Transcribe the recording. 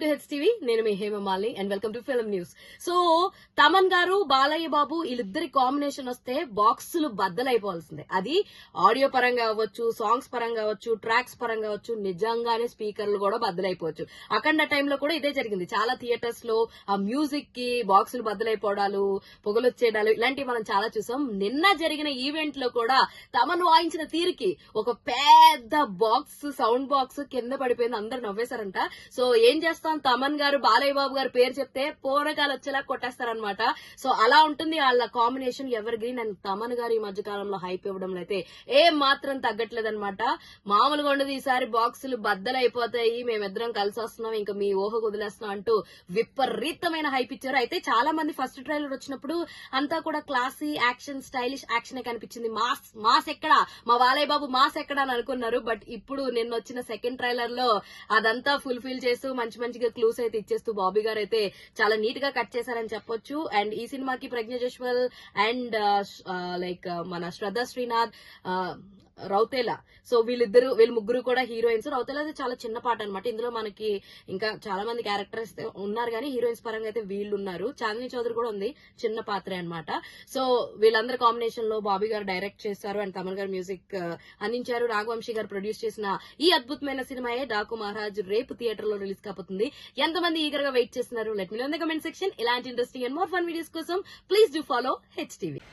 To HTV. నేను మీ Hemamalini and welcome to film news. So Thaman garu Balayya బాబు వీళ్ళిద్దరి కాంబినేషన్ వస్తే బాక్సులు బద్దలైపోవాల్సిందే. అది ఆడియో పరంగా అవ్వచ్చు, సాంగ్స్ పరంగా అవ్వచ్చు, ట్రాక్స్ పరంగా అవ్వచ్చు, నిజంగానే స్పీకర్లు కూడా బద్దలైపోవచ్చు. అఖండ టైంలో కూడా ఇదే జరిగింది. చాలా థియేటర్స్ లో ఆ మ్యూజిక్ కి బాక్సులు బద్దలైపోవడాలు, పొగలొచ్చేయడాలు ఇలాంటివి మనం చాలా చూసాం. నిన్న జరిగిన ఈవెంట్ లో కూడా తమన్ వాయించిన తీరుకి ఒక పెద్ద బాక్స్, సౌండ్ బాక్స్ కింద పడిపోయింది. అందరూ నవ్వేశారంట. సో ఏం చేస్తాం, తమన్ గారు బాలయ్య బాబు గారు పేరు చెప్తే పూరకాలు వచ్చేలా కొట్టేస్తారనమాట. సో అలా ఉంటుంది వాళ్ళ combination. Ever green. And Thaman గారు ఈ మధ్య కాలంలో హైప్ ఇవ్వడంలో అయితే ఏం మాత్రం తగ్గట్లేదు అనమాట. మామూలుగా ఉండదు. ఈసారి బాక్సులు బద్దలైపోతాయి, మేమిద్దరం కలిసి వస్తున్నాం, ఇంకా మీ ఊహ వదిలేస్తున్నాం అంటూ విపరీతమైన హైప్ ఇచ్చారు. అయితే చాలా మంది ఫస్ట్ ట్రైలర్ వచ్చినప్పుడు అంతా కూడా క్లాసీ యాక్షన్, స్టైలిష్ యాక్షన్ కనిపించింది. మాస్ ఎక్కడా, మా బాలయ్య బాబు మాస్ ఎక్కడా అని అనుకున్నారు. బట్ ఇప్పుడు నిన్న వచ్చిన సెకండ్ ట్రైలర్ లో అదంతా ఫుల్ఫిల్ చేస్తూ మంచిగా క్లూస్ అయితే ఇచ్చేస్తూ బాబీ గారు అయితే చాలా నీట్ గా కట్ చేశారని చెప్పొచ్చు. అండ్ ఈ సినిమాకి ప్రజ్ఞ జస్వాల్ అండ్ మన శ్రద్ధా శ్రీనాథ్, రౌతేలా, సో వీళ్ళ ముగ్గురు కూడా హీరోయిన్స్. రౌతేలా అయితే చాలా చిన్న పాట అనమాట. ఇందులో మనకి ఇంకా చాలా మంది క్యారెక్టర్స్ ఉన్నారు కానీ హీరోయిన్స్ పరంగా అయితే వీళ్ళు ఉన్నారు. చాందిని చౌదరి కూడా ఉంది, చిన్న పాత్రే అనమాట. సో వీళ్ళందరి కాంబినేషన్ లో బాబీ గారు డైరెక్ట్ చేశారు అండ్ తమన్ గారు మ్యూజిక్ అందించారు. రాఘవంశీ గారు ప్రొడ్యూస్ చేసిన ఈ అద్భుతమైన సినిమాయే డాకు మహారాజ్ రేపు థియేటర్ లో రిలీజ్ కాబోతుంది. ఎంతమంది ఈగర్ గా వెయిట్ చేస్తున్నారు? Let me know in the comment section. ఇలాంటి interesting and more fun videos కోసం ప్లీజ్ డూ ఫాలో హెచ్టీవీ.